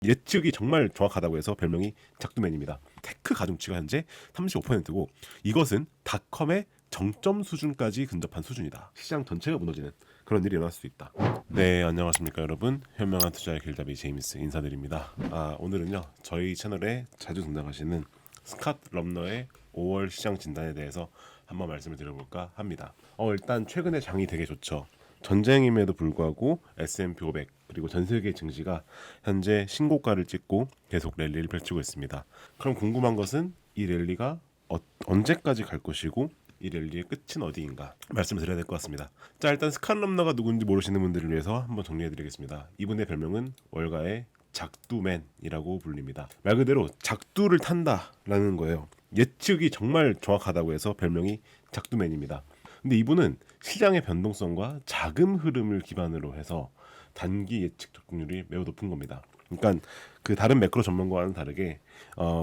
예측이 정말 정확하다고 해서 별명이 작두맨입니다. 테크 가중치가 현재 35%고 이것은 닷컴의 정점 수준까지 근접한 수준이다. 시장 전체가 무너지는 그런 일이 일어날 수도 있다. 네, 안녕하십니까 여러분. 현명한 투자의 길잡이 제임스 인사드립니다. 오늘은요 저희 채널에 자주 등장하시는 스캇 럼너의 5월 시장 진단에 대해서 한번 말씀을 드려볼까 합니다. 일단 최근에 장이 되게 좋죠. 전쟁임에도 불구하고 S&P 500 그리고 전 세계 증시가 현재 신고가를 찍고 계속 랠리를 펼치고 있습니다. 그럼 궁금한 것은 이 랠리가 언제까지 갈 것이고 이 랠리의 끝은 어디인가 말씀을 드려야 될 것 같습니다. 자, 일단 스캇 럼너가 누군지 모르시는 분들을 위해서 한번 정리해드리겠습니다. 이분의 별명은 월가의 작두맨이라고 불립니다. 말 그대로 작두를 탄다라는 거예요. 예측이 정말 정확하다고 해서 별명이 작두맨입니다. 근데 이분은 시장의 변동성과 자금 흐름을 기반으로 해서 단기 예측 적중률이 매우 높은 겁니다. 그러니까 그 다른 매크로 전문가와는 다르게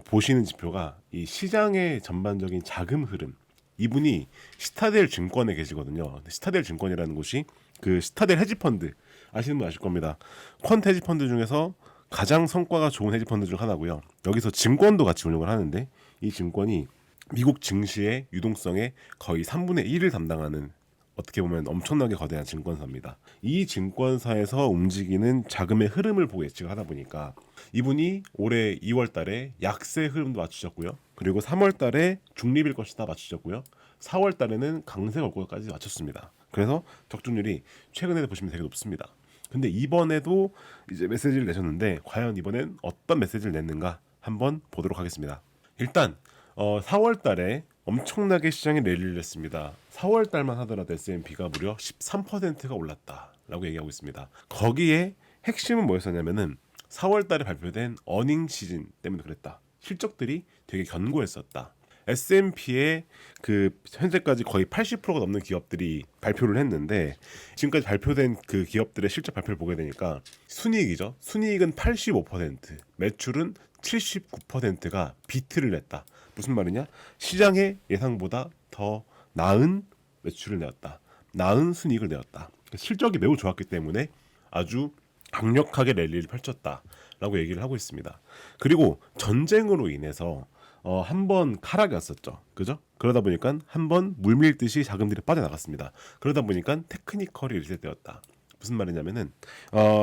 보시는 지표가 이 시장의 전반적인 자금 흐름. 이분이 시타델 증권에 계시거든요. 시타델 증권이라는 곳이 그 시타델 헤지펀드 아시는 분 아실 겁니다. 퀀트 헤지펀드 중에서 가장 성과가 좋은 헤지펀드 중 하나고요. 여기서 증권도 같이 운영을 하는데 이 증권이 미국 증시의 유동성의 거의 3분의 1을 담당하는 어떻게 보면 엄청나게 거대한 증권사입니다. 이 증권사에서 움직이는 자금의 흐름을 보고 예측을 하다 보니까 이분이 올해 2월 달에 약세 흐름도 맞추셨고요. 그리고 3월 달에 중립일 것이다 맞추셨고요. 4월 달에는 강세가 올 것까지 맞췄습니다. 그래서 적중률이 최근에 보시면 되게 높습니다. 근데 이번에도 이제 메시지를 내셨는데 과연 이번엔 어떤 메시지를 냈는가 한번 보도록 하겠습니다. 일단 4월 달에 엄청나게 시장에 랠리를 했습니다. 4월 달만 하더라도 S&P가 무려 13%가 올랐다라고 얘기하고 있습니다. 거기에 핵심은 뭐였었냐면은 4월 달에 발표된 어닝 시즌 때문에 그랬다. 실적들이 되게 견고했었다. S&P의 그 현재까지 거의 80%가 넘는 기업들이 발표를 했는데 지금까지 발표된 그 기업들의 실적 발표를 보게 되니까 순이익이죠. 순이익은 85%, 매출은 79%가 비트를 냈다. 무슨 말이냐? 시장의 예상보다 더 나은 매출을 내었다. 나은 순이익을 내었다. 실적이 매우 좋았기 때문에 아주 강력하게 랠리를 펼쳤다라고 얘기를 하고 있습니다. 그리고 전쟁으로 인해서 한 번 카락이 왔었죠. 그죠? 그러다 보니까 한 번 물밀듯이 자금들이 빠져나갔습니다. 그러다 보니까 테크니컬이 리셋되었다. 무슨 말이냐면은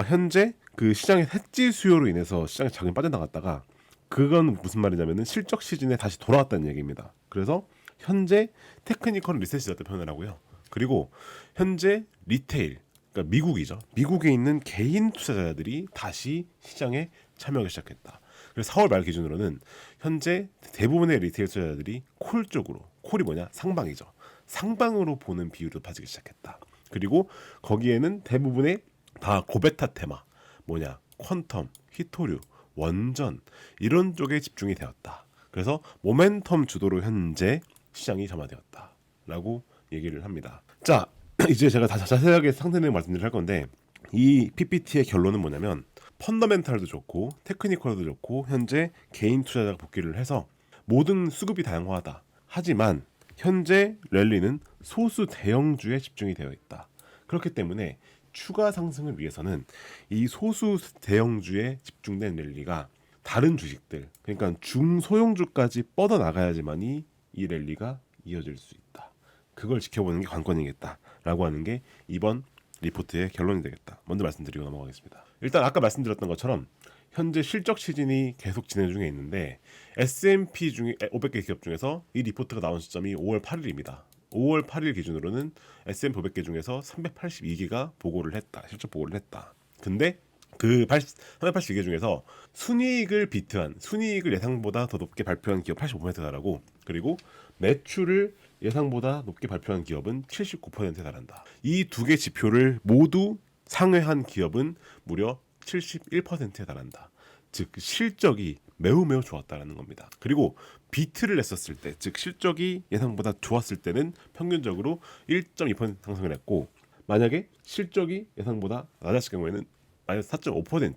현재 그 시장의 해지 수요로 인해서 시장에 자금이 빠져나갔다가 그건 무슨 말이냐면은 실적 시즌에 다시 돌아왔다는 얘기입니다. 그래서 현재 테크니컬 리셋이 됐다 표현을 하고요. 그리고 현재 리테일, 그러니까 미국이죠. 미국에 있는 개인 투자자들이 다시 시장에 참여하기 시작했다. 그래서 4월 말 기준으로는 현재 대부분의 리테일 투자자들이 콜 쪽으로, 콜이 뭐냐? 상방이죠. 상방으로 보는 비율이 높아지기 시작했다. 그리고 거기에는 대부분의 다 고베타 테마, 뭐냐? 퀀텀, 히토류, 원전 이런 쪽에 집중이 되었다. 그래서 모멘텀 주도로 현재 시장이 점화되었다라고 얘기를 합니다. 자, 이제 제가 다 자세하게 상세 내용 말씀드릴 할 건데 이 PPT의 결론은 뭐냐면 펀더멘탈도 좋고 테크니컬도 좋고 현재 개인 투자자가 복귀를 해서 모든 수급이 다양화하다. 하지만 현재 랠리는 소수 대형주에 집중이 되어 있다. 그렇기 때문에 추가 상승을 위해서는 이 소수 대형주에 집중된 랠리가 다른 주식들, 그러니까 중소형주까지 뻗어나가야지만이 이 랠리가 이어질 수 있다. 그걸 지켜보는 게 관건이겠다라고 하는 게 이번 리포트의 결론이 되겠다. 먼저 말씀드리고 넘어가겠습니다. 일단 아까 말씀드렸던 것처럼 현재 실적 시즌이 계속 진행 중에 있는데 S&P 중에 500개 기업 중에서 이 리포트가 나온 시점이 5월 8일입니다. 5월 8일 기준으로는 S&P 500개 중에서 382개가 보고를 했다. 실적 보고를 했다. 근데 그 382개 중에서 순이익을 비트한, 순이익을 예상보다 더 높게 발표한 기업 85%다라고, 그리고 매출을 예상보다 높게 발표한 기업은 79%에 달한다. 이 두 개 지표를 모두 상회한 기업은 무려 71%에 달한다. 즉 실적이 매우 좋았다라는 겁니다. 그리고 비트를 냈었을 때, 즉 실적이 예상보다 좋았을 때는 평균적으로 1.2% 상승을 했고, 만약에 실적이 예상보다 낮았을 경우에는 마이너스 4.5%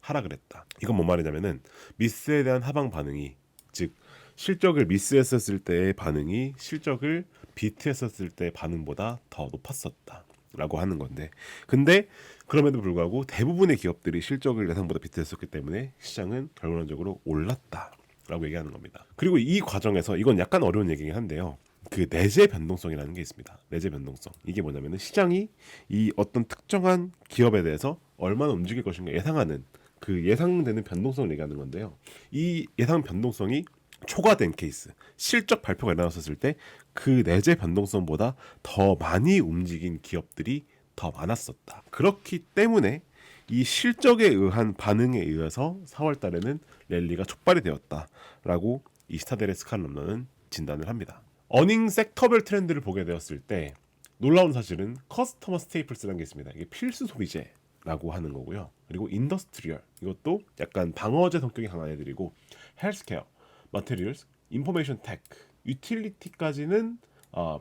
하락을 했다. 이건 뭔 말이냐면은 미스에 대한 하방 반응이, 즉 실적을 미스했었을 때의 반응이 실적을 비트했었을 때의 반응보다 더 높았었다. 라고 하는 건데, 근데 그럼에도 불구하고 대부분의 기업들이 실적을 예상보다 비트했었기 때문에 시장은 결론적으로 올랐다라고 얘기하는 겁니다. 그리고 이 과정에서 이건 약간 어려운 얘기긴 한데요. 그 내재 변동성이라는 게 있습니다. 내재 변동성. 이게 뭐냐면은 시장이 이 어떤 특정한 기업에 대해서 얼마나 움직일 것인가 예상하는 그 예상되는 변동성을 얘기하는 건데요. 이 예상 변동성이 초과된 케이스, 실적 발표가 일어났었을 때 그 내재 변동성보다 더 많이 움직인 기업들이 더 많았었다. 그렇기 때문에 이 실적에 의한 반응에 의해서 4월 달에는 랠리가 촉발이 되었다라고 이 스타델의 스칼럼러는 진단을 합니다. 어닝 섹터별 트렌드를 보게 되었을 때 놀라운 사실은 커스터머 스테이플스라는 게 있습니다. 이게 필수 소비재라고 하는 거고요. 그리고 인더스트리얼, 이것도 약간 방어제 성격이 강한 애들이고, 헬스케어, 마테리얼스, 인포메이션 테크, 유틸리티까지는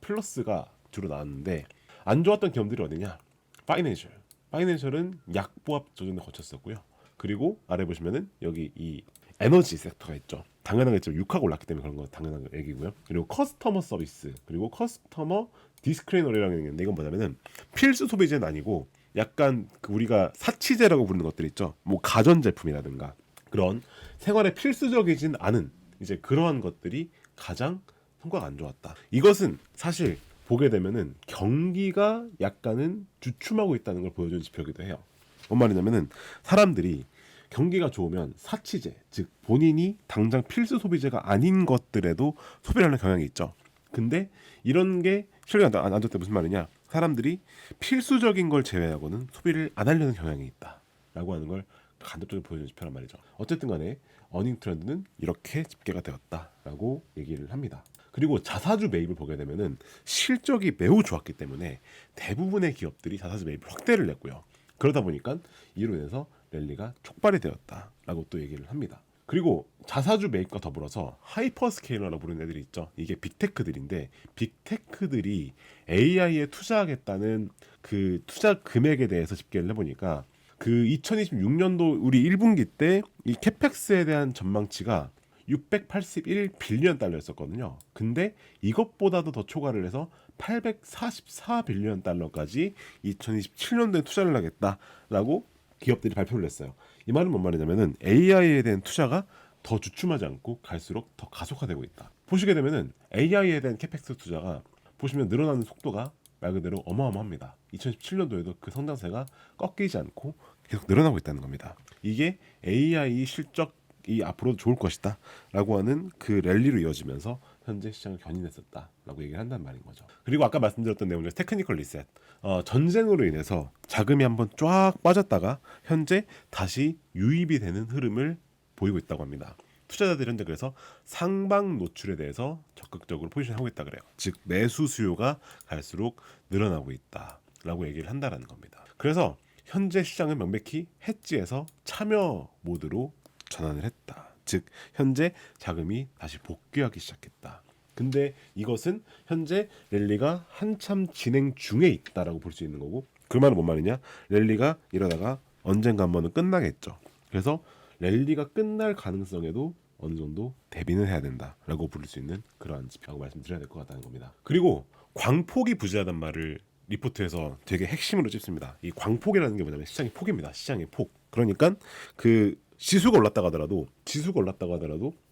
플러스가 주로 나왔는데, 안 좋았던 기업들이 어디냐? 파이낸셜은 약보합 조정을 거쳤었고요. 그리고 아래 보시면은 여기 이 에너지 섹터가 있죠. 당연하겠죠. 유가가 올랐기 때문에 그런 거 당연한 얘기고요. 그리고 커스터머 서비스, 그리고 커스터머 디스크리너리라는 게 있는데, 이건 뭐냐면은 필수 소비재는 아니고 약간 우리가 사치재라고 부르는 것들 있죠. 뭐 가전제품이라든가 그런 생활에 필수적이진 않은 이제 그러한 것들이 가장 성과가 안 좋았다. 이것은 사실 보게 되면은 경기가 약간은 주춤하고 있다는 걸 보여주는 지표이기도 해요. 뭔 말이냐면은 사람들이 경기가 좋으면 사치재, 즉 본인이 당장 필수 소비재가 아닌 것들에도 소비를 하는 경향이 있죠. 근데 이런 게 실력이 안 좋을 때 무슨 말이냐? 사람들이 필수적인 걸 제외하고는 소비를 안 하려는 경향이 있다라고 하는 걸 간접적으로 보여주는 지표란 말이죠. 어쨌든 간에 어닝 트렌드는 이렇게 집계가 되었다라고 얘기를 합니다. 그리고 자사주 매입을 보게 되면은 실적이 매우 좋았기 때문에 대부분의 기업들이 자사주 매입 확대를 냈고요. 그러다 보니까 이로 인해서 랠리가 촉발이 되었다라고 또 얘기를 합니다. 그리고 자사주 매입과 더불어서 하이퍼스케일러라고 부르는 애들이 있죠. 이게 빅테크들인데, 빅테크들이 AI에 투자하겠다는 그 투자 금액에 대해서 집계를 해보니까 그 2026년도 우리 1분기 때 이 캐펙스에 대한 전망치가 681빌리언 달러였었거든요. 근데 이것보다도 더 초과를 해서 844빌리언 달러까지 2027년도에 투자를 하겠다라고 기업들이 발표를 했어요. 이 말은 뭔 말이냐면은 AI에 대한 투자가 더 주춤하지 않고 갈수록 더 가속화되고 있다. 보시게 되면은 AI에 대한 캐펙스 투자가 보시면 늘어나는 속도가 말 그대로 어마어마합니다. 2017년도에도 그 성장세가 꺾이지 않고 계속 늘어나고 있다는 겁니다. 이게 AI 실적이 앞으로도 좋을 것이다 라고 하는 그 랠리로 이어지면서 현재 시장을 견인했었다라고 얘기를 한단 말인 거죠. 그리고 아까 말씀드렸던 내용 중에 테크니컬 리셋, 전쟁으로 인해서 자금이 한번 쫙 빠졌다가 현재 다시 유입이 되는 흐름을 보이고 있다고 합니다. 투자자들이 현재 그래서 상방 노출에 대해서 적극적으로 포지션하고 있다 그래요. 즉 매수 수요가 갈수록 늘어나고 있다라고 얘기를 한다라는 겁니다. 그래서 현재 시장은 명백히 해지에서 참여 모드로 전환을 했다. 즉 현재 자금이 다시 복귀하기 시작했다. 근데 이것은 현재 랠리가 한참 진행 중에 있다라고 볼 수 있는 거고, 그 말은 뭔 말이냐? 랠리가 이러다가 언젠가 한 번은 끝나겠죠. 그래서 랠리가 끝날 가능성에도 어느 정도 대비는 해야 된다라고 부를 수 있는 그러한 지표라고 말씀드려야 될 것 같다는 겁니다. 그리고 광폭이 부재하단 말을 리포트에서 되게 핵심으로 찝습니다. 이 광폭이라는 게 뭐냐면 시장의 폭입니다. 시장의 폭. 그러니까 그 지수가 올랐다고 하더라도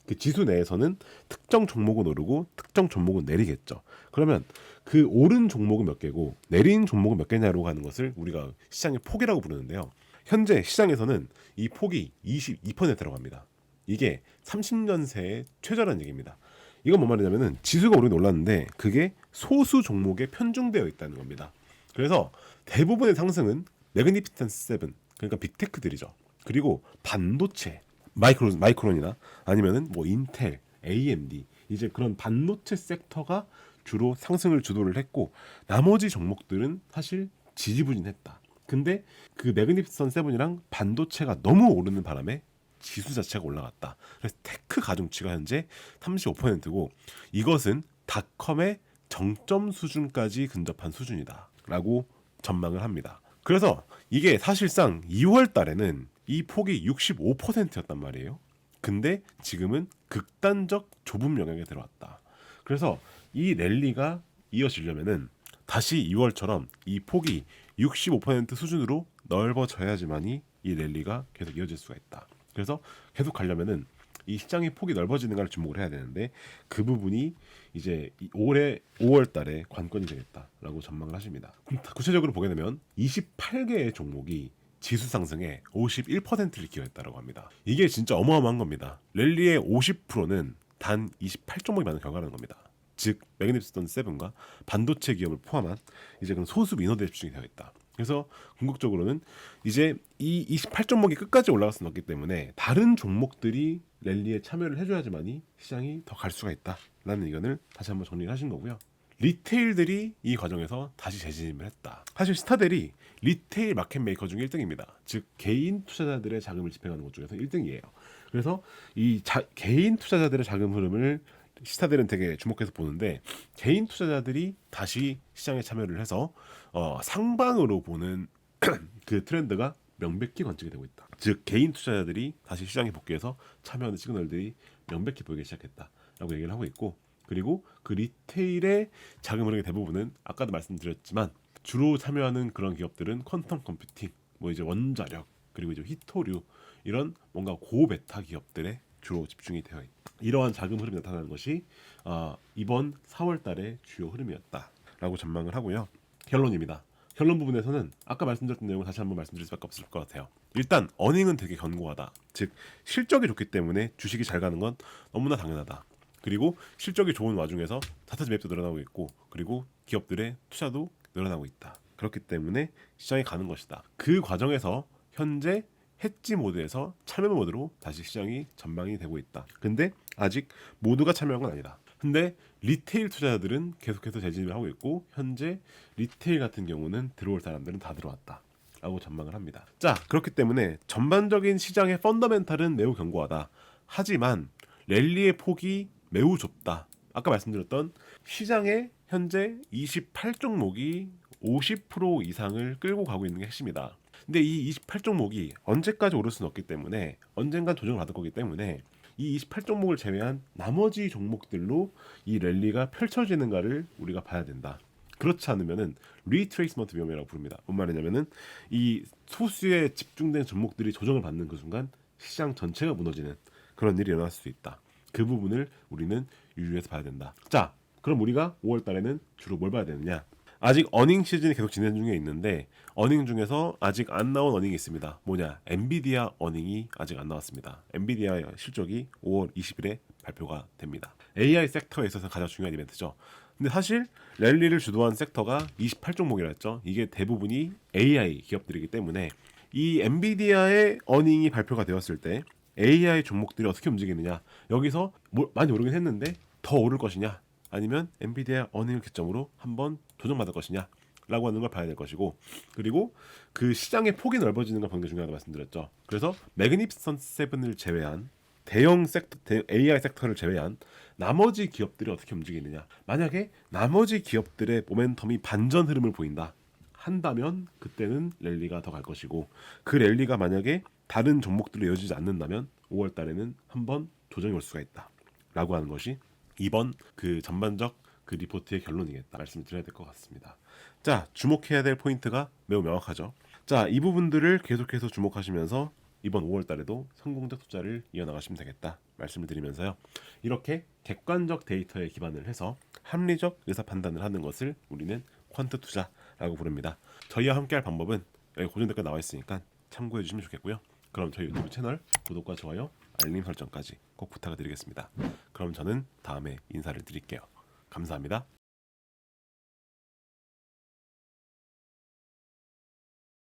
그 지수 내에서는 특정 종목은 오르고 특정 종목은 내리겠죠. 그러면 그 오른 종목은 몇 개고 내린 종목은 몇 개냐로 하는 것을 우리가 시장의 폭이라고 부르는데요. 현재 시장에서는 이 폭이 22%라고 합니다. 이게 30년 새의 최저라는 얘기입니다. 이건 뭔 말이냐면은 지수가 오르긴 올랐는데 그게 소수 종목에 편중되어 있다는 겁니다. 그래서 대부분의 상승은 매그니피턴트 7, 그러니까 빅테크들이죠. 그리고 반도체, 마이크론이나 아니면은 뭐 인텔, AMD, 이제 그런 반도체 섹터가 주로 상승을 주도를 했고, 나머지 종목들은 사실 지지부진했다. 근데 그 매그니피턴트 7이랑 반도체가 너무 오르는 바람에 지수 자체가 올라갔다. 그래서 테크 가중치가 현재 35%고 이것은 닷컴의 정점 수준까지 근접한 수준이다라고 전망을 합니다. 그래서 이게 사실상 2월 달에는 이 폭이 65%였단 말이에요. 근데 지금은 극단적 좁은 영역에 들어왔다. 그래서 이 랠리가 이어지려면은 다시 2월처럼 이 폭이 65% 수준으로 넓어져야지만이 이 랠리가 계속 이어질 수가 있다. 그래서 계속 가려면은 이 시장의 폭이 넓어지는 걸 주목을 해야 되는데 그 부분이 이제 올해 5월 달에 관건이 되겠다라고 전망을 하십니다. 구체적으로 보게 되면 28개의 종목이 지수 상승에 51%를 기여했다고 합니다. 이게 진짜 어마어마한 겁니다. 랠리의 50%는 단 28종목이 많은 결과라는 겁니다. 즉 매그니피선트 세븐과 반도체 기업을 포함한 이제 그런 소수 민호대에 집중이 되어 있다. 그래서 궁극적으로는 이제 이 28종목이 끝까지 올라갈 수는 없기 때문에 다른 종목들이 랠리에 참여를 해줘야지만이 시장이 더 갈 수가 있다라는 의견을 다시 한번 정리를 하신 거고요. 리테일들이 이 과정에서 다시 재진입을 했다. 사실 스타델이 리테일 마켓 메이커 중 1등입니다. 즉 개인 투자자들의 자금을 집행하는 것 중에서 1등이에요. 그래서 이 개인 투자자들의 자금 흐름을 스타델은 되게 주목해서 보는데 개인 투자자들이 다시 시장에 참여를 해서 상방으로 보는 그 트렌드가 명백히 관측이 되고 있다. 즉 개인 투자자들이 다시 시장에 복귀해서 참여하는 시그널들이 명백히 보이기 시작했다라고 얘기를 하고 있고, 그리고 그 리테일의 자금 흐름의 대부분은 아까도 말씀드렸지만 주로 참여하는 그런 기업들은 퀀텀 컴퓨팅, 뭐 이제 원자력, 그리고 이제 히토류 이런 뭔가 고베타 기업들에 주로 집중이 되어 있다. 이러한 자금 흐름이 나타나는 것이 이번 4월달의 주요 흐름이었다라고 전망을 하고요. 결론입니다. 결론 부분에서는 아까 말씀드렸던 내용을 다시 한번 말씀드릴 수밖에 없을 것 같아요. 일단 어닝은 되게 견고하다. 즉 실적이 좋기 때문에 주식이 잘 가는 건 너무나 당연하다. 그리고 실적이 좋은 와중에서 차트 매입도 늘어나고 있고, 그리고 기업들의 투자도 늘어나고 있다. 그렇기 때문에 시장에 가는 것이다. 그 과정에서 현재 해지 모드에서 참여 모드로 다시 시장이 전망이 되고 있다. 근데 아직 모두가 참여한 건 아니다. 근데 리테일 투자자들은 계속해서 재진입을 하고 있고, 현재 리테일 같은 경우는 들어올 사람들은 다 들어왔다 라고 전망을 합니다. 자, 그렇기 때문에 전반적인 시장의 펀더멘탈은 매우 견고하다. 하지만 랠리의 폭이 매우 좁다. 아까 말씀드렸던 시장의 현재 28종목이 50% 이상을 끌고 가고 있는 게 핵심이다. 근데 이 28종목이 언제까지 오를 수는 없기 때문에 언젠간 조정을 받을 거기 때문에 이 28종목을 제외한 나머지 종목들로 이 랠리가 펼쳐지는가를 우리가 봐야 된다. 그렇지 않으면은 리트레이스먼트 위험이라고 부릅니다. 뭔 말이냐면은 이 소수에 집중된 종목들이 조정을 받는 그 순간 시장 전체가 무너지는 그런 일이 일어날 수 있다. 그 부분을 우리는 유의해서 봐야 된다. 자, 그럼 우리가 5월 달에는 주로 뭘 봐야 되느냐? 아직 어닝 시즌이 계속 진행 중에 있는데 어닝 중에서 아직 안 나온 어닝이 있습니다. 뭐냐? 엔비디아 어닝이 아직 안 나왔습니다. 엔비디아의 실적이 5월 20일에 발표가 됩니다. AI 섹터에 있어서 가장 중요한 이벤트죠. 근데 사실 랠리를 주도한 섹터가 28종목이라 했죠. 이게 대부분이 AI 기업들이기 때문에 이 엔비디아의 어닝이 발표가 되었을 때 AI 종목들이 어떻게 움직이느냐, 여기서 많이 오르긴 했는데 더 오를 것이냐, 아니면 엔비디아 어닝을 기점으로 한번 조정받을 것이냐 라고 하는 걸 봐야 될 것이고, 그리고 그 시장의 폭이 넓어지는 걸 보는 게 중요하다고 말씀드렸죠. 그래서 매그니피선트 세븐을 제외한 대형 AI 섹터를 제외한 나머지 기업들이 어떻게 움직이느냐, 만약에 나머지 기업들의 모멘텀이 반전 흐름을 보인다 한다면 그때는 랠리가 더 갈 것이고, 그 랠리가 만약에 다른 종목들로 이어지지 않는다면 5월 달에는 한번 조정이 올 수가 있다 라고 하는 것이 이번 그 전반적 그 리포트의 결론이겠다 말씀을 드려야 될 것 같습니다. 자, 주목해야 될 포인트가 매우 명확하죠. 자, 이 부분들을 계속해서 주목하시면서 이번 5월 달에도 성공적 투자를 이어나가시면 되겠다 말씀을 드리면서요. 이렇게 객관적 데이터에 기반을 해서 합리적 의사 판단을 하는 것을 우리는 퀀트 투자라고 부릅니다. 저희와 함께할 방법은 여기 고정 댓글 나와 있으니까 참고해 주시면 좋겠고요. 그럼 저희 유튜브 채널 구독과 좋아요, 알림 설정까지 꼭 부탁드리겠습니다. 그럼 저는 다음에 인사를 드릴게요. 감사합니다.